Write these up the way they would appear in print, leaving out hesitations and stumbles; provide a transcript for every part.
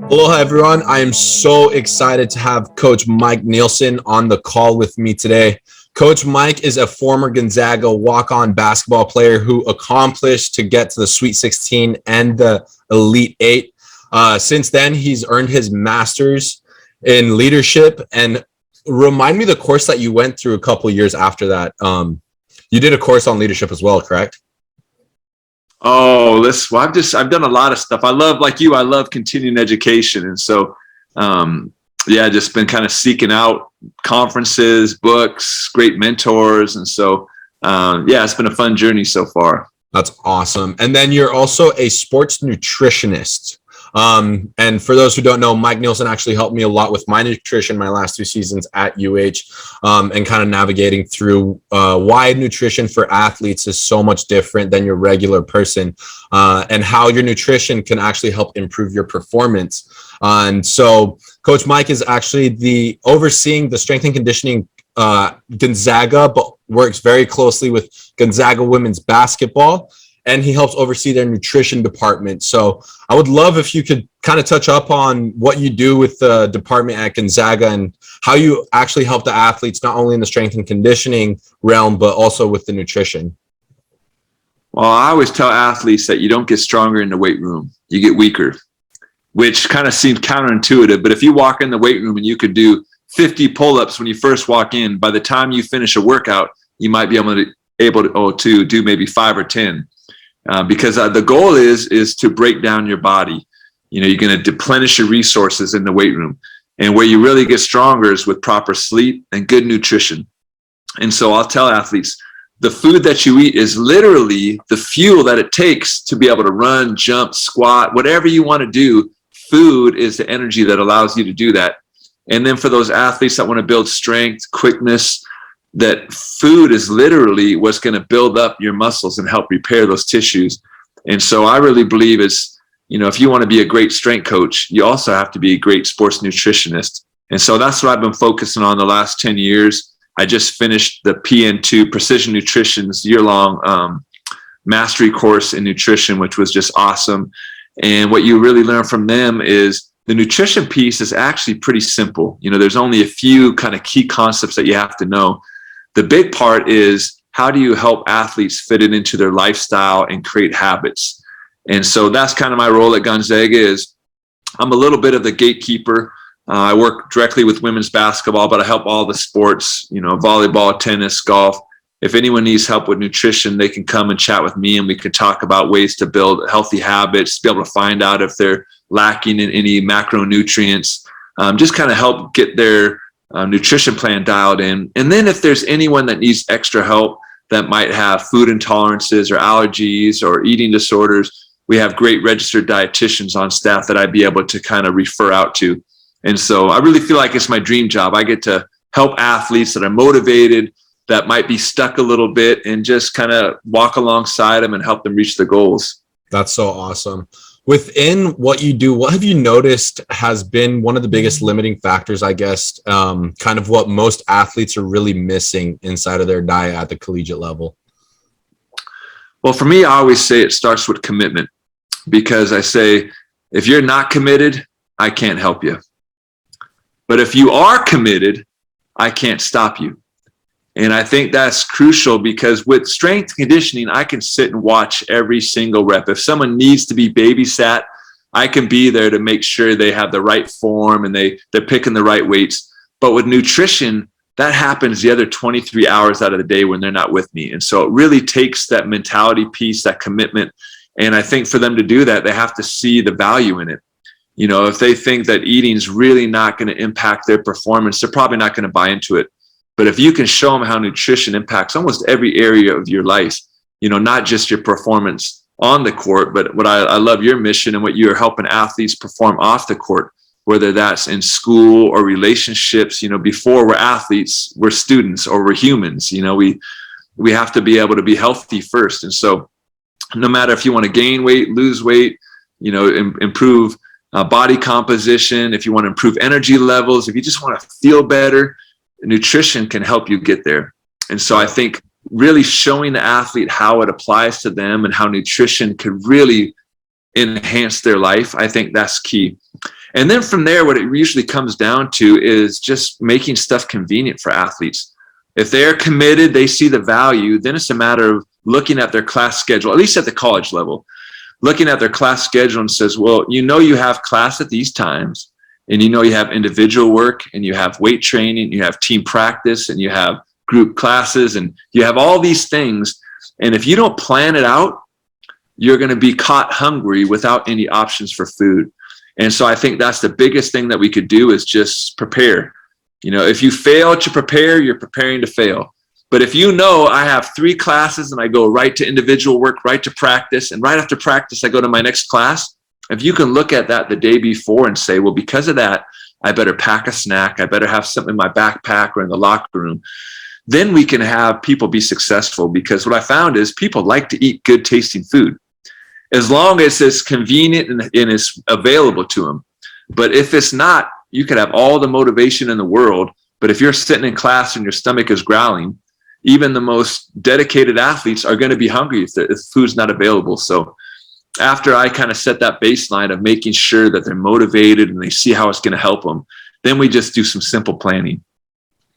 Hello, everyone. I am so excited to have Coach Mike Nilson on the call with me today. Coach Mike is a former Gonzaga walk-on basketball player who accomplished to get to the Sweet 16 and the Elite Eight. Since then, he's earned his master's in leadership. And remind me the course that you went through a couple years after that. You did a course on leadership as well, correct? Oh, I've done a lot of stuff. I love continuing education. And so, just been kind of seeking out conferences, books, great mentors. And so, it's been a fun journey so far. That's awesome. And then you're also a sports nutritionist. And for those who don't know, Mike Nilson actually helped me a lot with my nutrition my last 2 seasons at UH, and kind of navigating through why nutrition for athletes is so much different than your regular person, and how your nutrition can actually help improve your performance. And so Coach Mike is actually overseeing the strength and conditioning Gonzaga, but works very closely with Gonzaga women's basketball. And he helps oversee their nutrition department. So I would love if you could kind of touch up on what you do with the department at Gonzaga and how you actually help the athletes, not only in the strength and conditioning realm, but also with the nutrition. Well, I always tell athletes that you don't get stronger in the weight room, you get weaker, which kind of seems counterintuitive. But if you walk in the weight room and you could do 50 pull-ups when you first walk in, by the time you finish a workout, you might be able to do maybe 5 or 10. Because the goal is to break down your body. You know, you're going to deplenish your resources in the weight room. And where you really get stronger is with proper sleep and good nutrition. And so I'll tell athletes, the food that you eat is literally the fuel that it takes to be able to run, jump, squat, whatever you want to do. Food is the energy that allows you to do that. And then for those athletes that want to build strength, quickness, that food is literally what's going to build up your muscles and help repair those tissues. And so I really believe if you want to be a great strength coach, you also have to be a great sports nutritionist. And so that's what I've been focusing on the last 10 years. I just finished the PN2 Precision Nutrition's year-long mastery course in nutrition, which was just awesome. And what you really learn from them is the nutrition piece is actually pretty simple. You know, there's only a few kind of key concepts that you have to know. The big part is, how do you help athletes fit it into their lifestyle and create habits? And so that's kind of my role at Gonzaga. Is I'm a little bit of the gatekeeper. I work directly with women's basketball, but I help all the sports, volleyball, tennis, golf. If anyone needs help with nutrition, they can come and chat with me, and we can talk about ways to build healthy habits, be able to find out if they're lacking in any macronutrients, just kind of help get their nutrition plan dialed in. And then if there's anyone that needs extra help that might have food intolerances or allergies or eating disorders, we have great registered dietitians on staff that I'd be able to kind of refer out to. And so I really feel like it's my dream job. I get to help athletes that are motivated, that might be stuck a little bit, and just kind of walk alongside them and help them reach their goals. That's so awesome. Within what you do, what have you noticed has been one of the biggest limiting factors, I guess, kind of what most athletes are really missing inside of their diet at the collegiate level? Well, for me, I always say it starts with commitment, because I say, if you're not committed, I can't help you. But if you are committed, I can't stop you. And I think that's crucial, because with strength conditioning, I can sit and watch every single rep. If someone needs to be babysat, I can be there to make sure they have the right form and they're picking the right weights. But with nutrition, that happens the other 23 hours out of the day when they're not with me. And so it really takes that mentality piece, that commitment. And I think for them to do that, they have to see the value in it. You know, if they think that eating is really not going to impact their performance, they're probably not going to buy into it. But if you can show them how nutrition impacts almost every area of your life, not just your performance on the court, but what I love your mission and what you're helping athletes perform off the court, whether that's in school or relationships. Before we're athletes, we're students or we're humans. We have to be able to be healthy first. And so no matter if you want to gain weight, lose weight, improve body composition, if you want to improve energy levels, if you just want to feel better, nutrition can help you get there. And so I think really showing the athlete how it applies to them and how nutrition could really enhance their life, I think that's key. And then from there, what it usually comes down to is just making stuff convenient for athletes. If they're committed, they see the value, then it's a matter of looking at their class schedule, at least at the college level, looking at their class schedule and says, well, you have class at these times, and you have individual work, and you have weight training, you have team practice, and you have group classes, and you have all these things. And if you don't plan it out, you're going to be caught hungry without any options for food. And so I think that's the biggest thing that we could do is just prepare. If you fail to prepare, you're preparing to fail. But if I have 3 classes and I go right to individual work, right to practice, and right after practice, I go to my next class, if you can look at that the day before and say, well, because of that, I better pack a snack, I better have something in my backpack or in the locker room, then we can have people be successful. Because what I found is people like to eat good tasting food, as long as it's convenient and it's available to them. But if it's not, you could have all the motivation in the world, but if you're sitting in class and your stomach is growling, even the most dedicated athletes are going to be hungry if food's not available. So after I kind of set that baseline of making sure that they're motivated and they see how it's going to help them, then we just do some simple planning.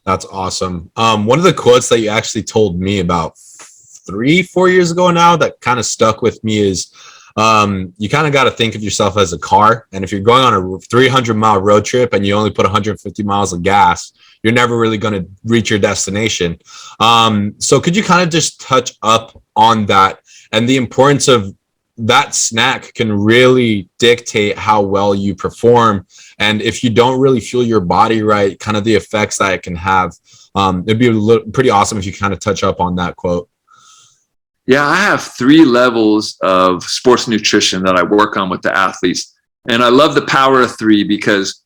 That's awesome. One of the quotes that you actually told me about 3-4 years ago now that kind of stuck with me is, you kind of got to think of yourself as a car. And if you're going on a 300-mile road trip and you only put 150 miles of gas, you're never really going to reach your destination. So could you kind of just touch up on that and the importance of that snack can really dictate how well you perform. And if you don't really fuel your body right, kind of the effects that it can have. It'd be pretty awesome if you kind of touch up on that quote. Yeah, I have 3 levels of sports nutrition that I work on with the athletes. And I love the power of 3 because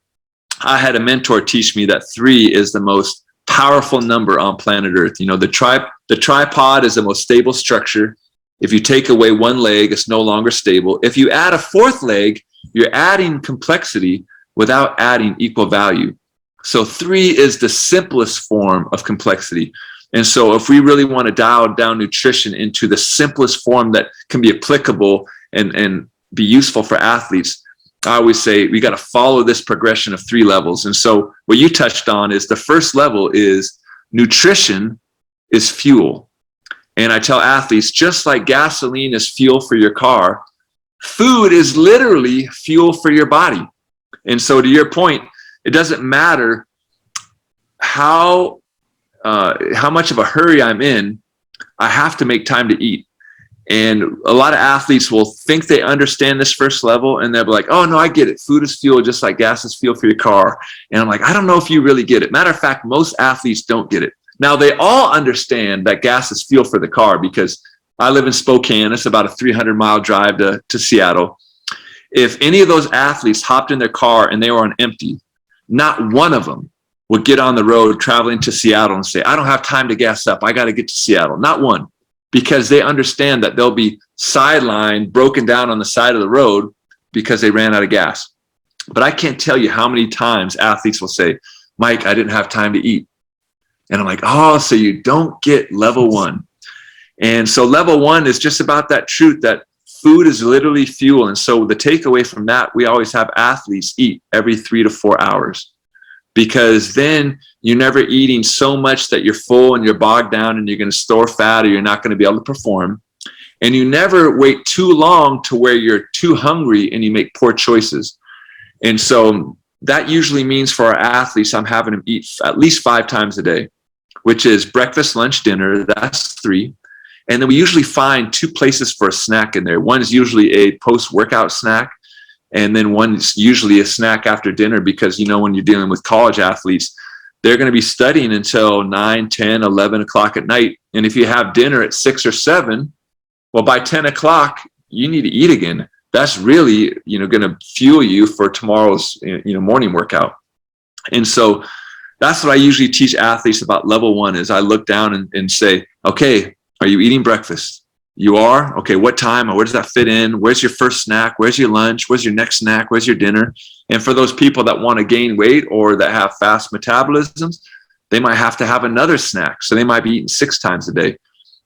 I had a mentor teach me that 3 is the most powerful number on planet Earth. The tripod is the most stable structure. If you take away one leg, it's no longer stable. If you add a 4th leg, you're adding complexity without adding equal value. So 3 is the simplest form of complexity. And so if we really want to dial down nutrition into the simplest form that can be applicable and be useful for athletes, I always say we got to follow this progression of 3 levels. And so what you touched on is the first level is nutrition is fuel. And I tell athletes, just like gasoline is fuel for your car, food is literally fuel for your body. And so to your point, it doesn't matter how much of a hurry I'm in, I have to make time to eat. And a lot of athletes will think they understand this first level and they'll be like, oh no, I get it. Food is fuel, just like gas is fuel for your car. And I'm like, I don't know if you really get it. Matter of fact, most athletes don't get it. Now they all understand that gas is fuel for the car because I live in Spokane. It's about a 300-mile drive to Seattle. If any of those athletes hopped in their car and they were on empty, not one of them would get on the road traveling to Seattle and say, I don't have time to gas up. I got to get to Seattle. Not one, because they understand that they'll be sidelined, broken down on the side of the road because they ran out of gas. But I can't tell you how many times athletes will say, Mike, I didn't have time to eat. And I'm like, oh, so you don't get level 1. And so level 1 is just about that truth that food is literally fuel. And so the takeaway from that, we always have athletes eat every 3 to 4 hours. Because then you're never eating so much that you're full and you're bogged down and you're going to store fat or you're not going to be able to perform. And you never wait too long to where you're too hungry and you make poor choices. And so that usually means for our athletes, I'm having them eat at least 5 times a day, which is breakfast, lunch, dinner. That's 3. And then we usually find 2 places for a snack in there. One is usually a post-workout snack. And then one's usually a snack after dinner because, when you're dealing with college athletes, they're going to be studying until 9, 10, 11 o'clock at night. And if you have dinner at 6 or 7, well, by 10 o'clock, you need to eat again. That's really, going to fuel you for tomorrow's, morning workout. And so that's what I usually teach athletes about level 1 is I look down and say, okay, are you eating breakfast? You are? Okay, what time? Or where does that fit in? Where's your first snack? Where's your lunch? Where's your next snack? Where's your dinner? And for those people that want to gain weight or that have fast metabolisms, they might have to have another snack. So they might be eating 6 times a day.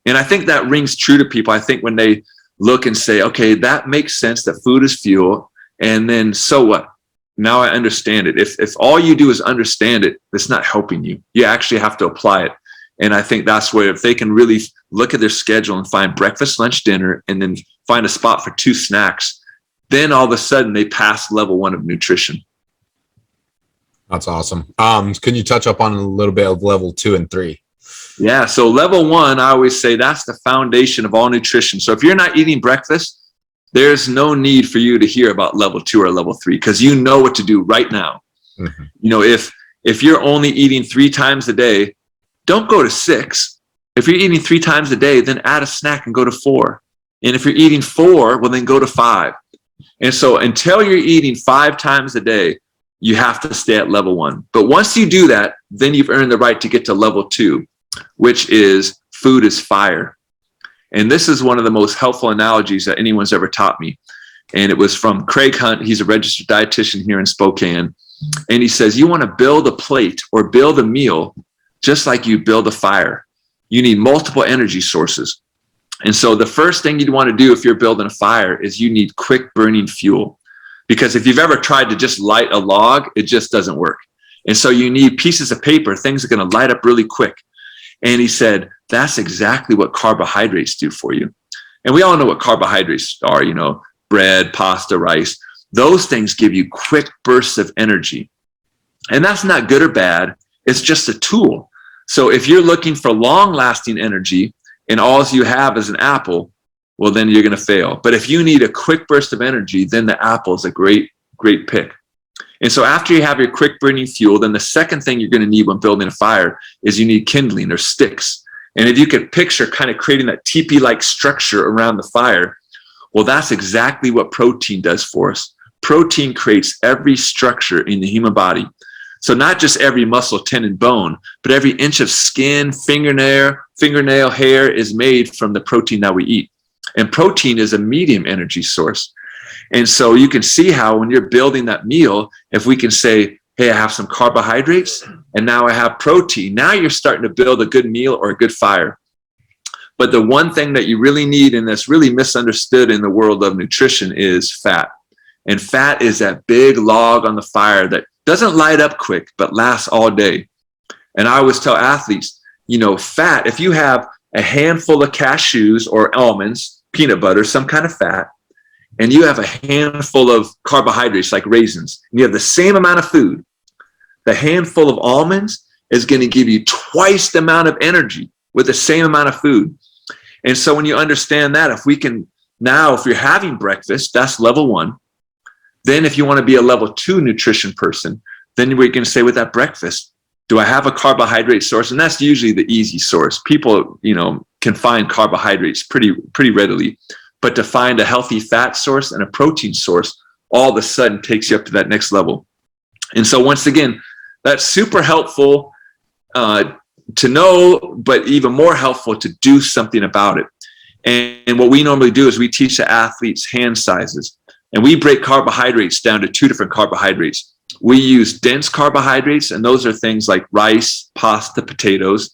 And I think that rings true to people. I think when they look and say, okay, that makes sense that food is fuel. And then so what? Now I understand it. If all you do is understand it, it's not helping you. You actually have to apply it. And I think that's where if they can really look at their schedule and find breakfast, lunch, dinner, and then find a spot for 2 snacks, then all of a sudden they pass level 1 of nutrition. That's awesome. Can you touch up on a little bit of level 2 and 3? Yeah. So level 1, I always say that's the foundation of all nutrition. So if you're not eating breakfast, there's no need for you to hear about level 2 or level 3 because you know what to do right now. Mm-hmm. You know, if you're only eating 3 times a day, don't go to 6. If you're eating 3 times a day, then add a snack and go to 4. And if you're eating 4, well, then go to 5. And so until you're eating 5 times a day, you have to stay at level 1. But once you do that, then you've earned the right to get to level 2, which is food is fire. And this is one of the most helpful analogies that anyone's ever taught me. And it was from Craig Hunt. He's a registered dietitian here in Spokane. And he says, you want to build a plate or build a meal just like you build a fire. You need multiple energy sources. And so the first thing you'd want to do if you're building a fire is you need quick burning fuel. Because if you've ever tried to just light a log, it just doesn't work. And so you need pieces of paper, things that are going to light up really quick. And he said, that's exactly what carbohydrates do for you. And we all know what carbohydrates are, you know, bread, pasta, rice. Those things give you quick bursts of energy. And that's not good or bad. It's just a tool. So if you're looking for long-lasting energy and all you have is an apple, well, then you're going to fail. But if you need a quick burst of energy, then the apple is a great pick. And so after you have your quick burning fuel, then the second thing you're going to need when building a fire is you need kindling or sticks. And if you could picture kind of creating that teepee-like structure around the fire, well, that's exactly what protein does for us. Protein creates every structure in the human body. So not just every muscle, tendon, bone, but every inch of skin, fingernail, hair is made from the protein that we eat. And protein is a medium energy source. And so you can see how when you're building that meal, if we can say, hey, I have some carbohydrates and now I have protein, now you're starting to build a good meal or a good fire. But the one thing that you really need and that's really misunderstood in the world of nutrition is fat. And fat is that big log on the fire that doesn't light up quick, but lasts all day. And I always tell athletes, you know, fat, if you have a handful of cashews or almonds, peanut butter, some kind of fat, and you have a handful of carbohydrates like raisins, and you have the same amount of food, the handful of almonds is going to give you twice the amount of energy with the same amount of food. And so when you understand that, if we can now, if you're having breakfast, that's level 1. Then if you want to be a level 2 nutrition person, then we're going to say with that breakfast, do I have a carbohydrate source? And that's usually the easy source. People, you know, can find carbohydrates pretty readily. But to find a healthy fat source and a protein source, all of a sudden takes you up to that next level. And so once again, that's super helpful to know, but even more helpful to do something about it. And what we normally do is we teach the athletes hand sizes. And we break carbohydrates down to 2 different carbohydrates. We use dense carbohydrates, and those are things like rice, pasta, potatoes.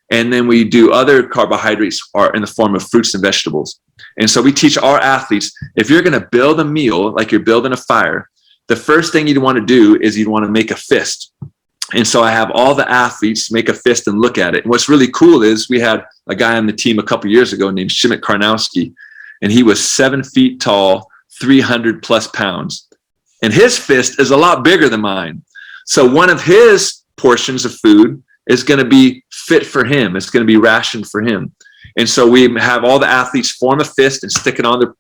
And then we do other carbohydrates are in the form of fruits and vegetables. And so we teach our athletes, if you're going to build a meal like you're building a fire, the first thing you'd want to do is you'd want to make a fist. And so I have all the athletes make a fist and look at it. And what's really cool is we had a guy on the team a couple years ago named Shimit Karnowski, and he was 7 feet tall, 300 plus pounds. And his fist is a lot bigger than mine. So one of his portions of food is going to be fit for him. It's going to be rationed for him. And so we have all the athletes form a fist and stick it on their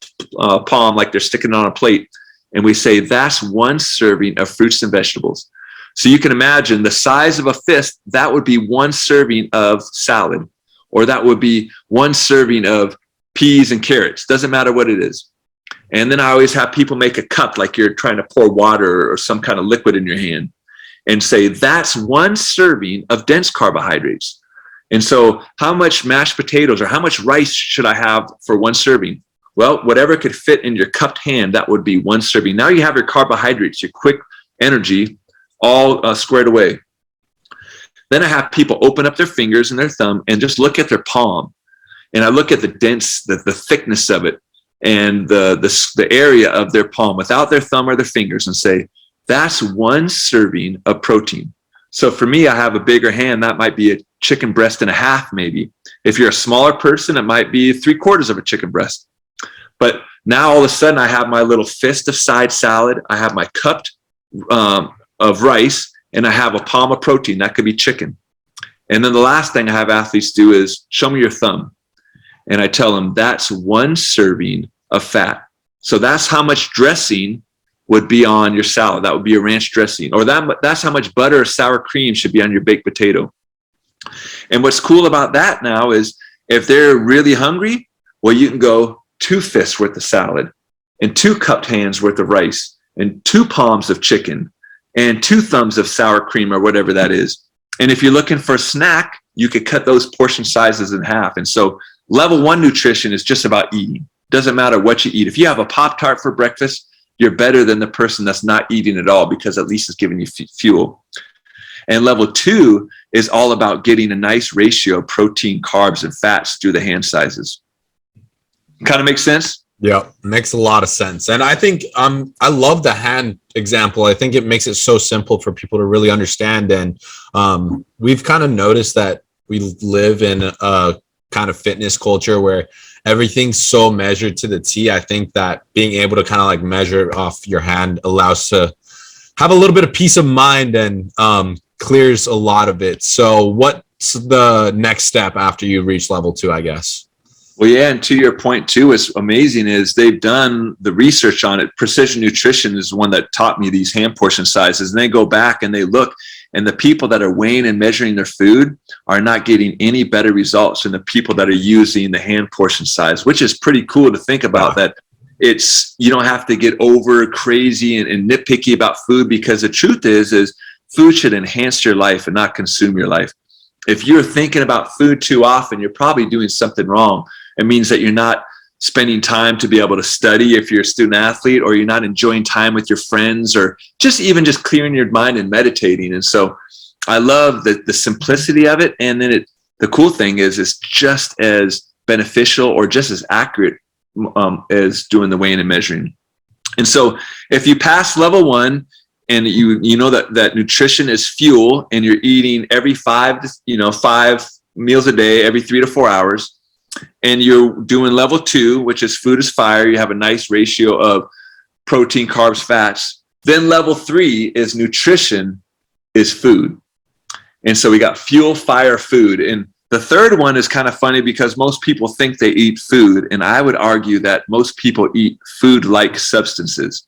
palm like they're sticking it on a plate. And we say, that's 1 serving of fruits and vegetables. So you can imagine the size of a fist, that would be 1 serving of salad, or that would be 1 serving of peas and carrots. Doesn't matter what it is. And then I always have people make a cup like you're trying to pour water or some kind of liquid in your hand and say, that's 1 serving of dense carbohydrates. And so how much mashed potatoes or how much rice should I have for 1 serving? Well, whatever could fit in your cupped hand, that would be 1 serving. Now you have your carbohydrates, your quick energy, all squared away. Then I have people open up their fingers and their thumb and just look at their palm. And I look at the thickness of it and the area of their palm without their thumb or their fingers and say, that's 1 serving of protein. So for me, I have a bigger hand. That might be a chicken breast and a half, maybe. If you're a smaller person, it might be 3/4 of a chicken breast. But now all of a sudden I have my little fist of side salad. I have my cup of rice, and I have a palm of protein. That could be chicken. And then the last thing I have athletes do is show me your thumb. And I tell them that's 1 serving of fat. So that's how much dressing would be on your salad. That would be a ranch dressing. Or that's how much butter or sour cream should be on your baked potato. And what's cool about that now is if they're really hungry, well, you can go 2 fists worth of salad and 2 cupped hands worth of rice and 2 palms of chicken and 2 thumbs of sour cream or whatever that is. And if you're looking for a snack, you could cut those portion sizes in half. And so level 1 nutrition is just about eating. Doesn't matter what you eat. If you have a Pop-Tart for breakfast, you're better than the person that's not eating at all, because at least it's giving you fuel. And level 2 is all about getting a nice ratio of protein, carbs, and fats through the hand sizes. Kind of makes sense? Yeah, makes a lot of sense. And I think I love the hand example. I think it makes it so simple for people to really understand. And we've kind of noticed that we live in a kind of fitness culture where everything's so measured to the T. I think that being able to kind of like measure off your hand allows to have a little bit of peace of mind and clears a lot of it. So what's the next step after you reach level 2, I guess? Well, yeah, and to your point too, what's amazing is they've done the research on it. Precision Nutrition is the one that taught me these hand portion sizes. And they go back and they look, and the people that are weighing and measuring their food are not getting any better results than the people that are using the hand portion size, which is pretty cool to think about. That you don't have to get over crazy and nitpicky about food, because the truth is food should enhance your life and not consume your life. If you're thinking about food too often, you're probably doing something wrong. It means that you're not spending time to be able to study if you're a student athlete, or you're not enjoying time with your friends, or just clearing your mind and meditating. And so I love the simplicity of it. And then the cool thing is it's just as beneficial or just as accurate as doing the weighing and measuring. And so if you pass level 1 and you know that nutrition is fuel, and you're eating every 5 meals a day, every 3 to 4 hours, and you're doing level 2, which is food is fire, you have a nice ratio of protein, carbs, fats. Then level 3 is nutrition is food. And so we got fuel, fire, food. And the third one is kind of funny because most people think they eat food. And I would argue that most people eat food-like substances.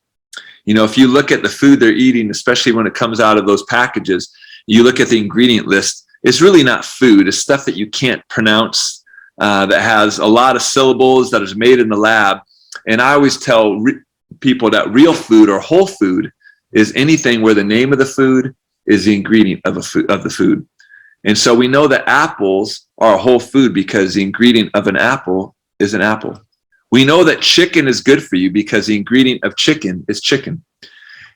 You know, if you look at the food they're eating, especially when it comes out of those packages, you look at the ingredient list, it's really not food. It's stuff that you can't pronounce, that has a lot of syllables, that is made in the lab. And I always tell people that real food or whole food is anything where the name of the food is the ingredient of the food. And so we know that apples are a whole food because the ingredient of an apple is an apple. We know that chicken is good for you because the ingredient of chicken is chicken.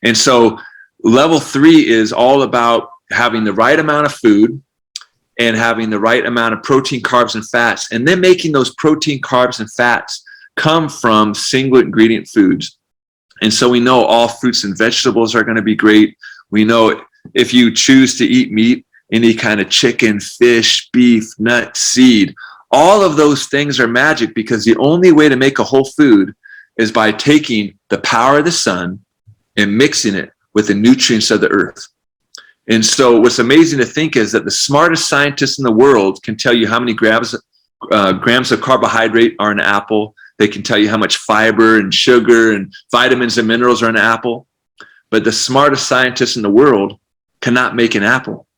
And so level 3 is all about having the right amount of food and having the right amount of protein, carbs, and fats, and then making those protein, carbs, and fats come from single ingredient foods. And so we know all fruits and vegetables are going to be great. We know if you choose to eat meat, any kind of chicken, fish, beef, nut, seed, all of those things are magic, because the only way to make a whole food is by taking the power of the sun and mixing it with the nutrients of the earth. And so what's amazing to think is that the smartest scientists in the world can tell you how many grams of carbohydrate are in an apple. They can tell you how much fiber and sugar and vitamins and minerals are in an apple. But the smartest scientists in the world cannot make an apple.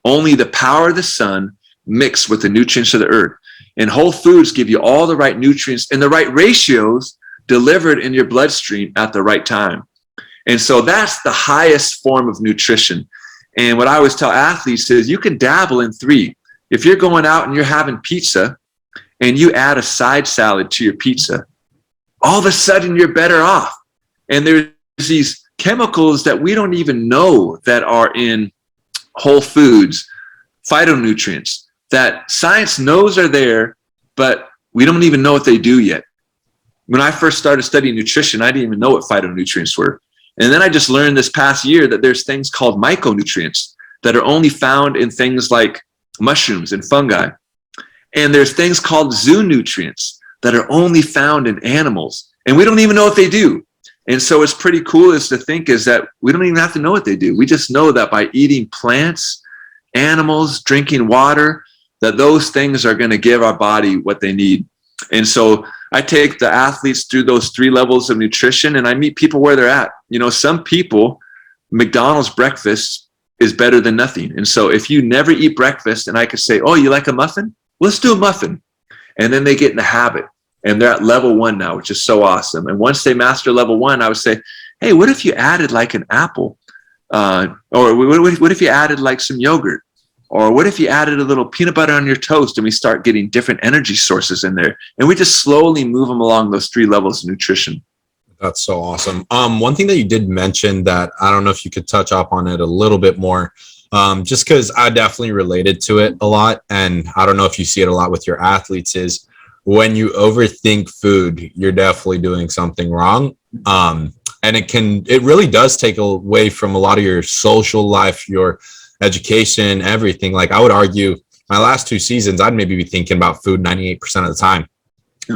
Only the power of the sun mixed with the nutrients of the earth. And whole foods give you all the right nutrients and the right ratios delivered in your bloodstream at the right time. And so that's the highest form of nutrition. And what I always tell athletes is you can dabble in 3. If you're going out and you're having pizza and you add a side salad to your pizza, all of a sudden you're better off. And there's these chemicals that we don't even know that are in whole foods phytonutrients that science knows are there, but we don't even know what they do yet. When I first started studying nutrition, I didn't even know what phytonutrients were. And then I just learned this past year that there's things called micronutrients that are only found in things like mushrooms and fungi. And there's things called zoonutrients that are only found in animals. And we don't even know what they do. And so it's pretty cool is to think is that we don't even have to know what they do. We just know that by eating plants, animals, drinking water, that those things are going to give our body what they need. And so I take the athletes through those 3 levels of nutrition, and I meet people where they're at. You know, some people, McDonald's breakfast is better than nothing. And so if you never eat breakfast, and I could say, oh, you like a muffin? Let's do a muffin. And then they get in the habit, and they're at level 1 now, which is so awesome. And once they master level 1, I would say, hey, what if you added like an apple? Or what if you added like some yogurt? Or what if you added a little peanut butter on your toast, and we start getting different energy sources in there? And we just slowly move them along those 3 levels of nutrition. That's so awesome. One thing that you did mention that I don't know if you could touch up on it a little bit more, just because I definitely related to it a lot. And I don't know if you see it a lot with your athletes is when you overthink food, you're definitely doing something wrong. And it really does take away from a lot of your social life, your education, everything. Like I would argue my last 2 seasons, I'd maybe be thinking about food 98% of the time.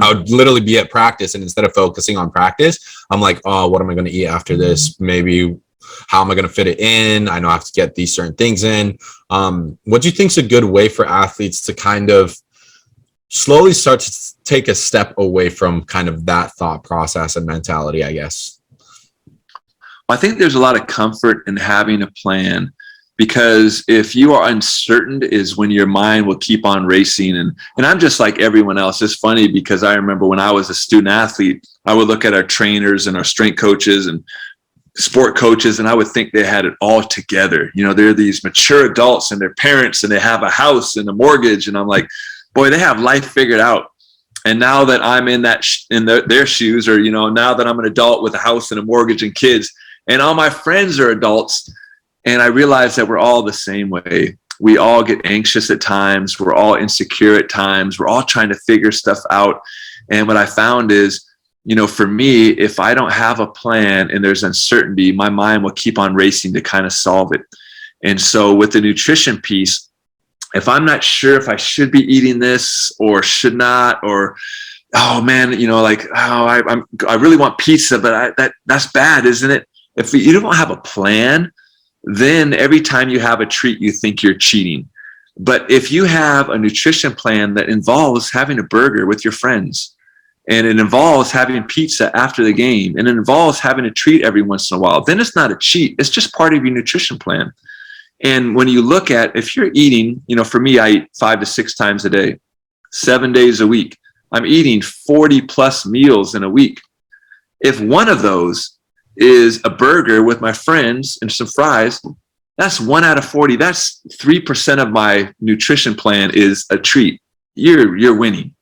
I would literally be at practice, and instead of focusing on practice, I'm like, oh, what am I going to eat after this? Maybe how am I going to fit it in? I know I have to get these certain things in. What do you think is a good way for athletes to kind of slowly start to take a step away from kind of that thought process and mentality, I guess? I think there's a lot of comfort in having a plan. Because if you are uncertain is when your mind will keep on racing. And I'm just like everyone else. It's funny because I remember when I was a student athlete, I would look at our trainers and our strength coaches and sport coaches, and I would think they had it all together. You know, they're these mature adults and their parents, and they have a house and a mortgage. And I'm like, boy, they have life figured out. And now that I'm in their shoes, or, you know, now that I'm an adult with a house and a mortgage and kids, and all my friends are adults, and I realized that we're all the same way. We all get anxious at times. We're all insecure at times. We're all trying to figure stuff out. And what I found is, you know, for me, if I don't have a plan and there's uncertainty, my mind will keep on racing to kind of solve it. And so with the nutrition piece, if I'm not sure if I should be eating this or should not, or, oh man, you know, like, oh, I really want pizza, but that's bad, isn't it? If you don't have a plan, then every time you have a treat, you think you're cheating. But if you have a nutrition plan that involves having a burger with your friends, and it involves having pizza after the game, and it involves having a treat every once in a while, then it's not a cheat. It's just part of your nutrition plan. And when you look at, if you're eating, you know, for me, I eat 5 to 6 times a day, 7 days a week. I'm eating 40 plus meals in a week. If one of those is a burger with my friends and some fries, that's 1 out of 40. That's 3% of my nutrition plan is a treat. You're winning.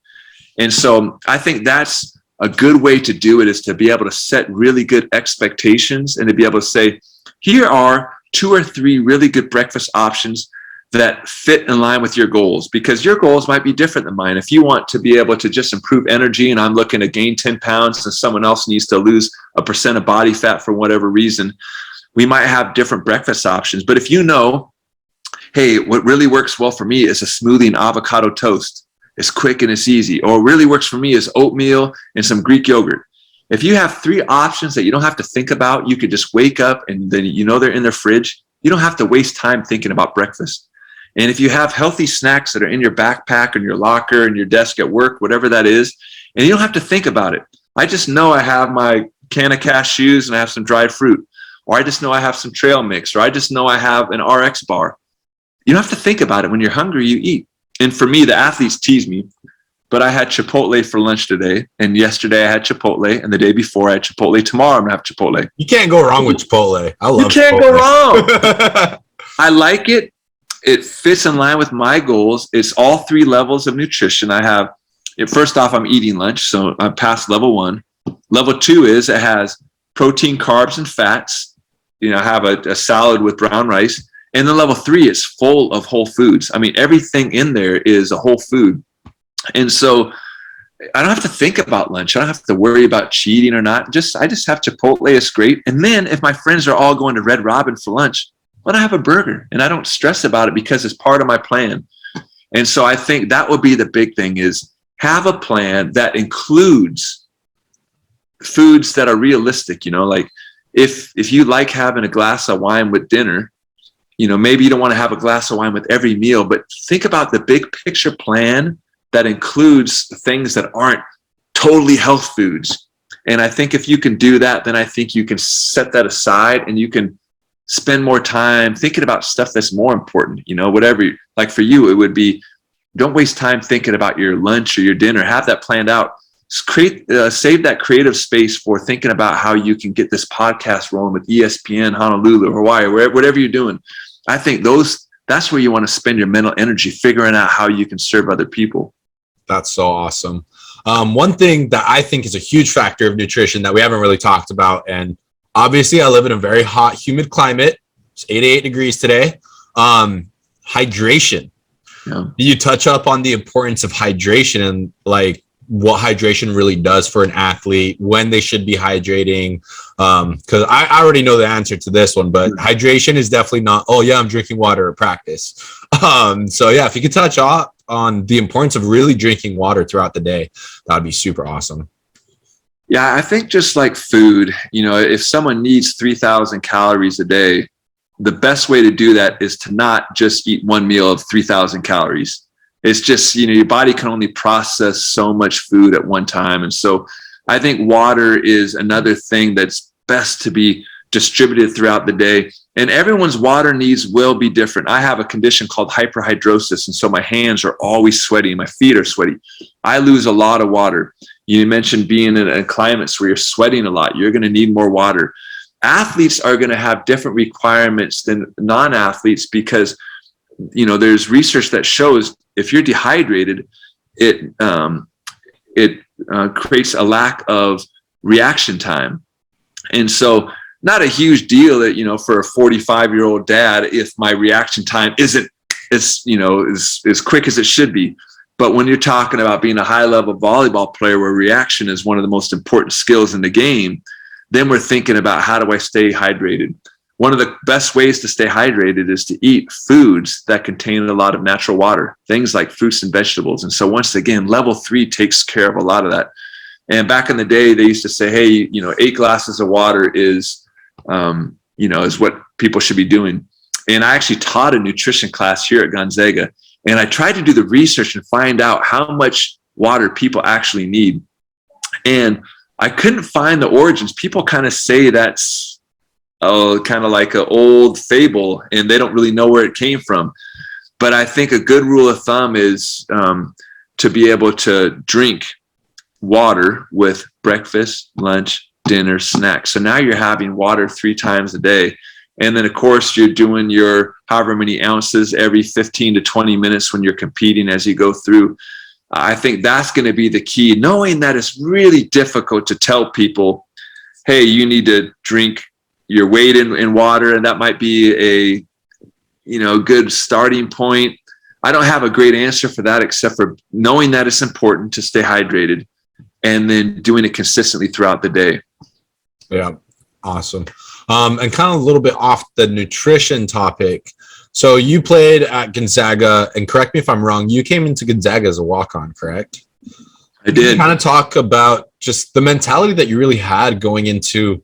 And so I think that's a good way to do it, is to be able to set really good expectations and to be able to say, here are 2 or 3 really good breakfast options that fit in line with your goals, because your goals might be different than mine. If you want to be able to just improve energy and I'm looking to gain 10 pounds and someone else needs to lose a % of body fat for whatever reason, we might have different breakfast options. But if you know, hey, what really works well for me is a smoothie and avocado toast. It's quick and it's easy. Or what really works for me is oatmeal and some Greek yogurt. If you have 3 options that you don't have to think about, you could just wake up and then you know they're in their fridge. You don't have to waste time thinking about breakfast. And if you have healthy snacks that are in your backpack or your locker and your desk at work, whatever that is, and you don't have to think about it. I just know I have my can of cashews and I have some dried fruit, or I just know I have some trail mix, or I just know I have an RX bar. You don't have to think about it. When you're hungry, you eat. And for me, the athletes tease me, but I had Chipotle for lunch today, and yesterday I had Chipotle, and the day before I had Chipotle. Tomorrow I'm gonna have Chipotle. You can't go wrong with Chipotle. I love Chipotle. You can't go wrong. I like it. It fits in line with my goals. It's all 3 levels of nutrition. I have, first off, I'm eating lunch, so I'm past level 1. Level 2 is it has protein, carbs, and fats. You know, I have a salad with brown rice. And then level 3 is full of whole foods. I mean, everything in there is a whole food. And so I don't have to think about lunch. I don't have to worry about cheating or not. I just have Chipotle. It's great. And then if my friends are all going to Red Robin for lunch, let I have a burger, and I don't stress about it because it's part of my plan. And so I think that would be the big thing, is have a plan that includes foods that are realistic. Like if you like having a glass of wine with dinner, maybe you don't want to have a glass of wine with every meal, but think about the big picture plan that includes things that aren't totally health foods. And I think if you can do that, then I think you can set that aside and you can spend more time thinking about stuff that's more important. Whatever, like for you, it would be, don't waste time thinking about your lunch or your dinner. Have that planned out. Save that creative space for thinking about how you can get this podcast rolling with ESPN, Honolulu, Hawaii, whatever you're doing. I think that's where you want to spend your mental energy, figuring out how you can serve other people. That's so awesome. One thing that I think is a huge factor of nutrition that we haven't really talked about, and obviously I live in a very hot, humid climate. It's 88 degrees today. Hydration. Yeah. You touch up on the importance of hydration and like what hydration really does for an athlete, when they should be hydrating. Because I already know the answer to this one, but hydration is definitely not, oh yeah, I'm drinking water at practice. So yeah, if you could touch on the importance of really drinking water throughout the day, that'd be super awesome. Yeah, I think just like food, if someone needs 3,000 calories a day, the best way to do that is to not just eat one meal of 3,000 calories. It's just, your body can only process so much food at one time. And so I think water is another thing that's best to be distributed throughout the day. And everyone's water needs will be different. I have a condition called hyperhidrosis. And so my hands are always sweaty. My feet are sweaty. I lose a lot of water. You mentioned being in climates where you're sweating a lot. You're going to need more water. Athletes are going to have different requirements than non-athletes because, there's research that shows if you're dehydrated, it creates a lack of reaction time. And so not a huge deal that, for a 45-year-old dad, if my reaction time isn't as quick as it should be. But when you're talking about being a high-level volleyball player where reaction is one of the most important skills in the game, then we're thinking about how do I stay hydrated? One of the best ways to stay hydrated is to eat foods that contain a lot of natural water, things like fruits and vegetables. And so once again, level 3 takes care of a lot of that. And back in the day, they used to say, hey, 8 glasses of water is what people should be doing. And I actually taught a nutrition class here at Gonzaga. And I tried to do the research and find out how much water people actually need. And I couldn't find the origins. People kind of say that's kind of like an old fable, and they don't really know where it came from. But I think a good rule of thumb is to be able to drink water with breakfast, lunch, dinner, snacks. So now you're having water 3 times a day. And then, of course, you're doing your however many ounces every 15 to 20 minutes when you're competing as you go through. I think that's going to be the key, knowing that it's really difficult to tell people, hey, you need to drink your weight in water. And that might be a good starting point. I don't have a great answer for that, except for knowing that it's important to stay hydrated and then doing it consistently throughout the day. Yeah. Awesome. And kind of a little bit off the nutrition topic. So you played at Gonzaga, and correct me if I'm wrong, you came into Gonzaga as a walk-on, correct? I did. Kind of talk about just the mentality that you really had going into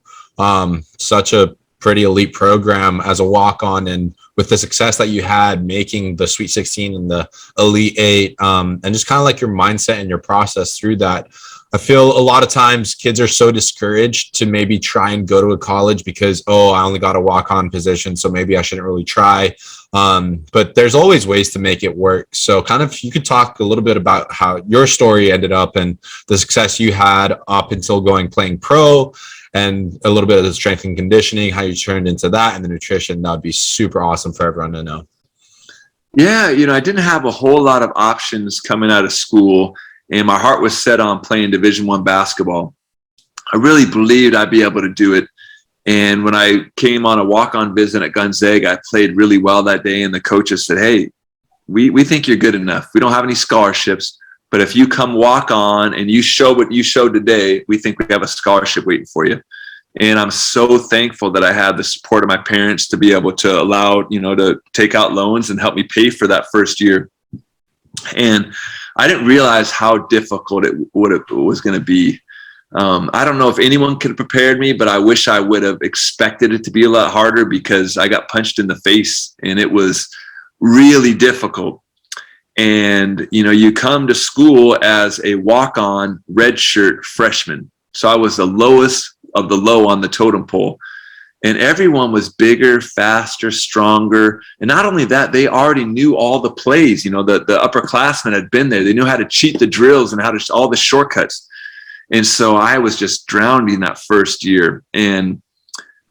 such a pretty elite program as a walk-on, and with the success that you had making the Sweet 16 and the Elite 8, and just kind of like your mindset and your process through that. I feel a lot of times kids are so discouraged to maybe try and go to a college because, I only got a walk-on position, so maybe I shouldn't really try. But there's always ways to make it work. So kind of you could talk a little bit about how your story ended up and the success you had up until playing pro, and a little bit of the strength and conditioning, how you turned into that, and the nutrition. That would be super awesome for everyone to know. Yeah, I didn't have a whole lot of options coming out of school, and my heart was set on playing Division I basketball. I really believed I'd be able to do it. And when I came on a walk-on visit at Gonzaga, I played really well that day. And the coaches said, hey, we think you're good enough. We don't have any scholarships, but if you come walk on and you show what you showed today, we think we have a scholarship waiting for you. And I'm so thankful that I had the support of my parents to be able to allow, to take out loans and help me pay for that first year. And I didn't realize how difficult it was going to be. I don't know if anyone could have prepared me, but I wish I would have expected it to be a lot harder, because I got punched in the face and it was really difficult. And, you come to school as a walk-on redshirt freshman. So I was the lowest of the low on the totem pole. And everyone was bigger, faster, stronger. And not only that, they already knew all the plays. The upperclassmen had been there. They knew how to cheat the drills and all the shortcuts. And so I was just drowned in that first year. And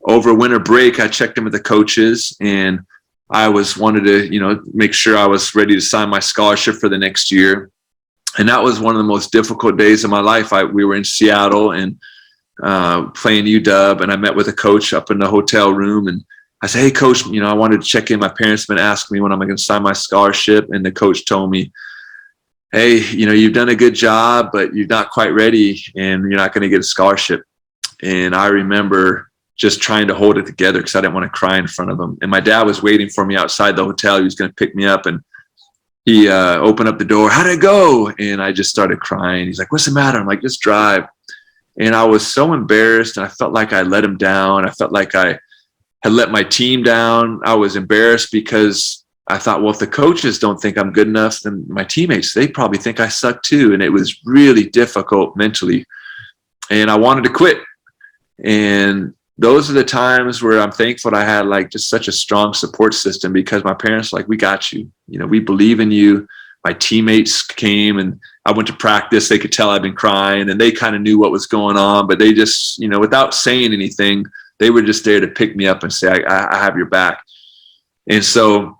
over winter break, I checked in with the coaches, and I wanted to, make sure I was ready to sign my scholarship for the next year. And that was one of the most difficult days of my life. We were in Seattle and playing UW, and I met with a coach up in the hotel room, and I said, hey coach, I wanted to check in. My parents have been asking me when I'm going to sign my scholarship. And the coach told me, hey, you've done a good job, but you're not quite ready and you're not going to get a scholarship. And I remember just trying to hold it together because I didn't want to cry in front of him. And my dad was waiting for me outside the hotel. He was going to pick me up, and he opened up the door. How'd it go? And I just started crying. He's like, what's the matter? I'm like, just drive. And I was so embarrassed, and I felt like I let him down. I felt like I had let my team down. I was embarrassed because I thought, well, if the coaches don't think I'm good enough, then my teammates, they probably think I suck too. And it was really difficult mentally. And I wanted to quit. And those are the times where I'm thankful I had just such a strong support system, because my parents were like, we got you. We believe in you. My teammates came, and I went to practice. They could tell I'd been crying, and they kind of knew what was going on, but they just, without saying anything, they were just there to pick me up and say, I have your back. And so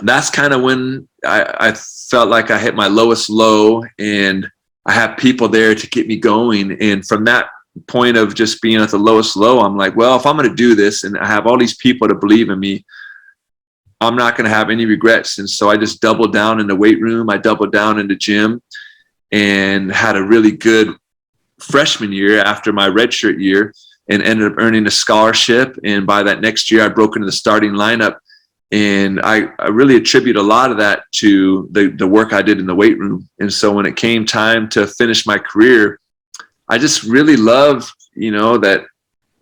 that's kind of when I felt like I hit my lowest low, and I have people there to get me going. And from that point of just being at the lowest low, I'm like, well, if I'm going to do this and I have all these people to believe in me, I'm not going to have any regrets. And so I just doubled down in the weight room. I doubled down in the gym, and had a really good freshman year after my redshirt year, and ended up earning a scholarship. And by that next year, I broke into the starting lineup. And I really attribute a lot of that to the work I did in the weight room. And so when it came time to finish my career, I just really loved, that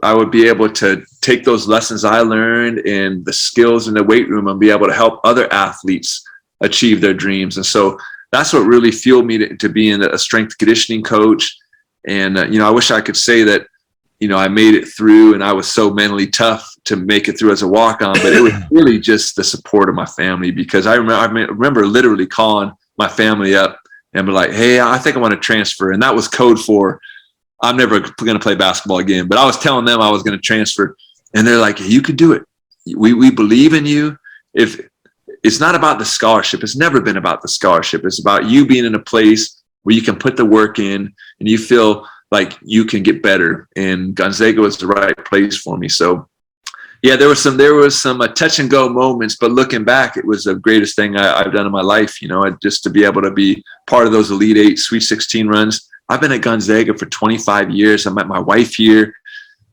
I would be able to take those lessons I learned and the skills in the weight room and be able to help other athletes achieve their dreams. And so that's what really fueled me to being a strength conditioning coach. And, I wish I could say that, I made it through and I was so mentally tough to make it through as a walk-on, but it was really just the support of my family, because I remember literally calling my family up and be like, hey, I think I want to transfer. And that was code for, I'm never going to play basketball again. But I was telling them I was going to transfer, and they're like, you can do it. We believe in you. If it's not about the scholarship, it's never been about the scholarship. It's about you being in a place where you can put the work in and you feel like you can get better. And Gonzaga was the right place for me. So yeah, there was some touch and go moments, but looking back, it was the greatest thing I've done in my life. Just to be able to be part of those Elite Eight, Sweet 16 runs. I've been at Gonzaga for 25 years. I met my wife here.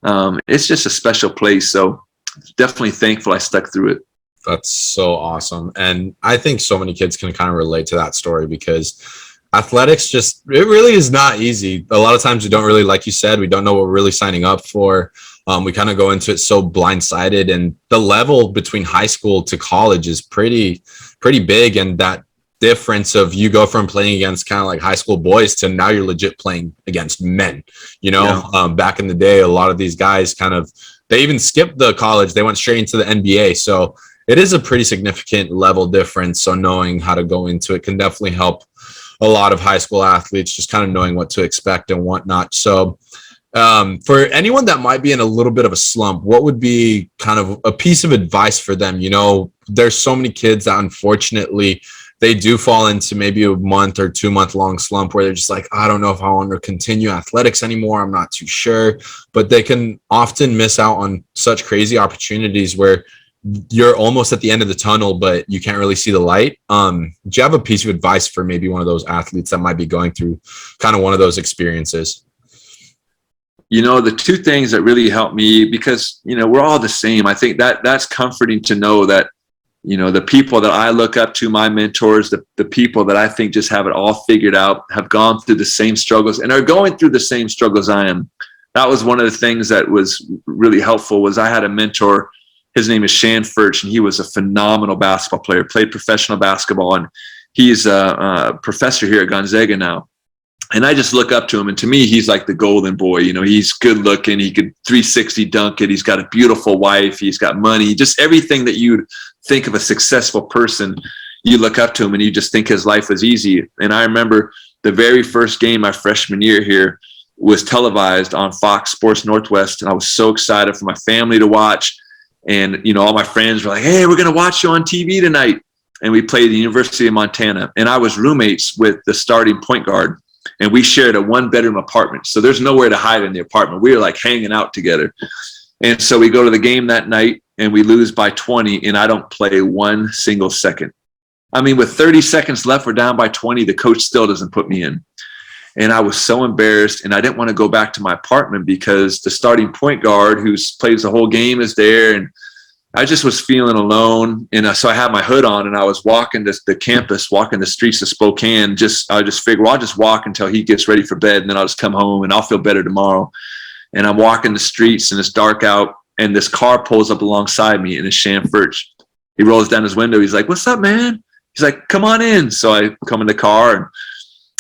It's just a special place. So definitely thankful I stuck through it. That's so awesome. And I think so many kids can kind of relate to that story, because athletics it really is not easy. A lot of times we don't really, like you said, we don't know what we're really signing up for. We kind of go into it so blindsided, and the level between high school to college is pretty big. And that difference of you go from playing against kind of like high school boys to now you're legit playing against men, Back in the day, a lot of these guys they even skipped the college. They went straight into the NBA. So it is a pretty significant level difference. So knowing how to go into it can definitely help a lot of high school athletes, just kind of knowing what to expect and whatnot. So for anyone that might be in a little bit of a slump, what would be kind of a piece of advice for them? There's so many kids that unfortunately they do fall into maybe a month or 2 month long slump where they're just like, I don't know if I want to continue athletics anymore. I'm not too sure. But they can often miss out on such crazy opportunities where you're almost at the end of the tunnel, but you can't really see the light. Do you have a piece of advice for maybe one of those athletes that might be going through kind of one of those experiences? The two things that really help me, because, we're all the same. I think that's comforting to know that, the people that I look up to, my mentors, the people that I think just have it all figured out, have gone through the same struggles and are going through the same struggles I am. That was one of the things that was really helpful. Was I had a mentor, his name is Shan Furch, and he was a phenomenal basketball player, played professional basketball, and he's a professor here at Gonzaga now. And I just look up to him, and to me, he's like the golden boy. He's good looking. He could 360 dunk it. He's got a beautiful wife. He's got money. Just everything that you'd think of a successful person, you look up to him, and you just think his life was easy. And I remember the very first game my freshman year here was televised on Fox Sports Northwest, and I was so excited for my family to watch. And all my friends were like, "Hey, we're going to watch you on TV tonight." And we played the University of Montana, and I was roommates with the starting point guard. And we shared a 1-bedroom apartment. So there's nowhere to hide in the apartment. We were like hanging out together. And so we go to the game that night and we lose by 20, and I don't play one single second. I mean, with 30 seconds left, we're down by 20. The coach still doesn't put me in. And I was so embarrassed, and I didn't want to go back to my apartment because the starting point guard who plays the whole game is there. And I just was feeling alone. And so I had my hood on, and I was walking the campus, walking the streets of Spokane. I just figured, well, I'll just walk until he gets ready for bed, and then I'll just come home and I'll feel better tomorrow. And I'm walking the streets, and it's dark out, and this car pulls up alongside me, and it's Shan Furch. He rolls down his window. He's like, "What's up, man?" He's like, "Come on in." So I come in the car, and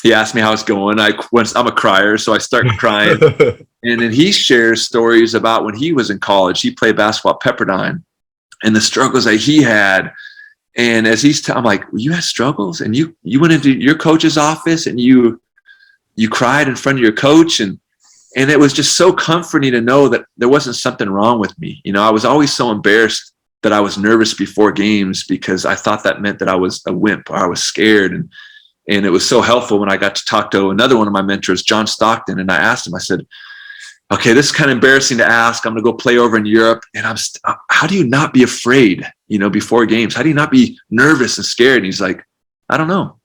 he asked me how it's going. I'm a crier, so I start crying. And then he shares stories about when he was in college. He played basketball at Pepperdine, and the struggles that he had. And as I'm like, "You had struggles, and you went into your coach's office and you cried in front of your coach." And it was just so comforting to know that there wasn't something wrong with me. I was always so embarrassed that I was nervous before games because I thought that meant that I was a wimp or I was scared. And it was so helpful when I got to talk to another one of my mentors, John Stockton. And I asked him, I said, "Okay, this is kind of embarrassing to ask. I'm going to go play over in Europe. And how do you not be afraid, before games? How do you not be nervous and scared?" And he's like, "I don't know."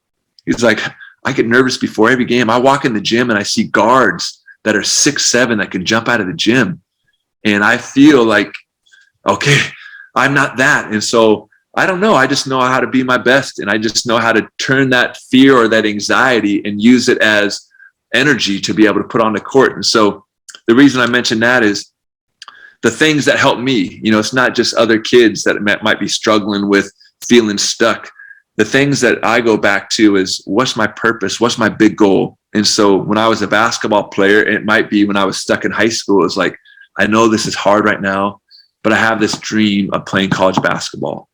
He's like, "I get nervous before every game. I walk in the gym and I see guards that are 6'7" that can jump out of the gym. And I feel like, okay, I'm not that. And so I don't know. I just know how to be my best. And I just know how to turn that fear or that anxiety and use it as energy to be able to put on the court." And so the reason I mention that is the things that help me. It's not just other kids that might be struggling with feeling stuck. The things that I go back to is, what's my purpose? What's my big goal? And so when I was a basketball player, it might be when I was stuck in high school, it's like, I know this is hard right now, but I have this dream of playing college basketball.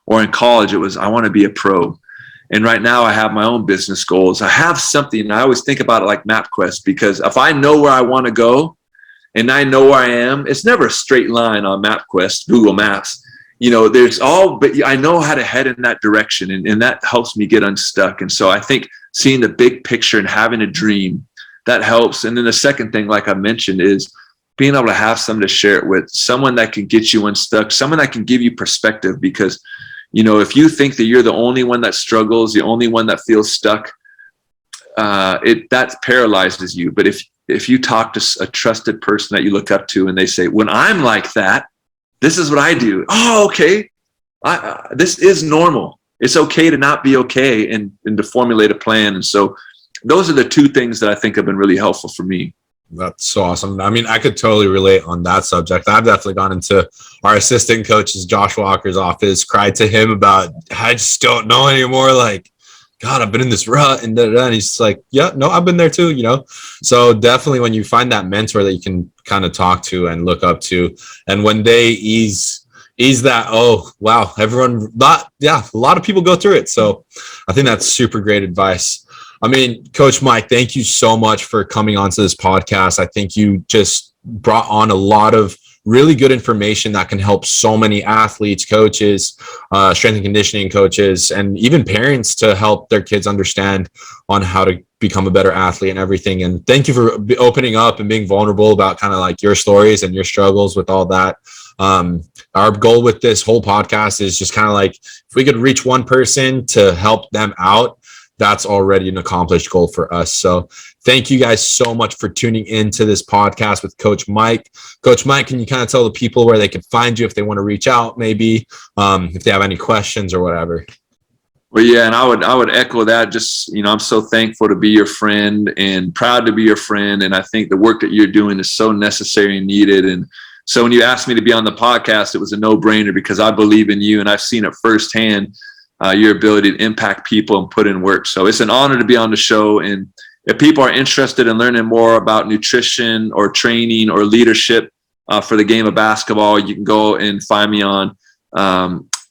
Or in college, it was, I want to be a pro. And right now I have my own business goals. I have something, and I always think about it like MapQuest, because if I know where I want to go and I know where I am, it's never a straight line on MapQuest, Google Maps. But I know how to head in that direction, and that helps me get unstuck. And so I think seeing the big picture and having a dream, that helps. And then the second thing, like I mentioned, is being able to have someone to share it with, someone that can get you unstuck, someone that can give you perspective. Because, if you think that you're the only one that struggles, the only one that feels stuck, that paralyzes you. But if you talk to a trusted person that you look up to, and they say, "When I'm like that, this is what I do." Oh, okay. This is normal. It's okay to not be okay, and to formulate a plan. And so those are the two things that I think have been really helpful for me. That's so awesome. I mean, I could totally relate on that subject. I've definitely gone into our assistant coach's, Josh Walker's office, cried to him about, I just don't know anymore. Like, God, I've been in this rut, and and he's like, "Yeah, no, I've been there too, So definitely when you find that mentor that you can kind of talk to and look up to, and when they ease that, oh, wow, a lot of people go through it. So I think that's super great advice. I mean, Coach Mike, thank you so much for coming onto this podcast. I think you just brought on a lot of really good information that can help so many athletes, coaches, strength and conditioning coaches, and even parents to help their kids understand on how to become a better athlete and everything. And thank you for opening up and being vulnerable about kind of like your stories and your struggles with all that. Our goal with this whole podcast is just kind of like, if we could reach one person to help them out, that's already an accomplished goal for us. So thank you guys so much for tuning into this podcast with Coach Mike. Coach Mike, can you kind of tell the people where they can find you if they want to reach out, maybe if they have any questions or whatever? Well, yeah, and I would echo that. Just, I'm so thankful to be your friend and proud to be your friend. And I think the work that you're doing is so necessary and needed. And so when you asked me to be on the podcast, it was a no-brainer because I believe in you and I've seen it firsthand, your ability to impact people and put in work. So it's an honor to be on the show. And if people are interested in learning more about nutrition or training or leadership for the game of basketball, you can go and find me on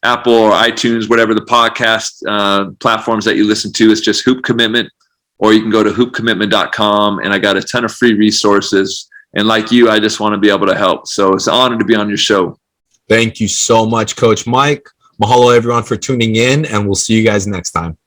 Apple or iTunes, whatever the podcast platforms that you listen to. It's just Hoop Commitment, or you can go to hoopcommitment.com, and I got a ton of free resources. And like you, I just want to be able to help. So it's an honor to be on your show. Thank you so much, Coach Mike. Mahalo, everyone, for tuning in, and we'll see you guys next time.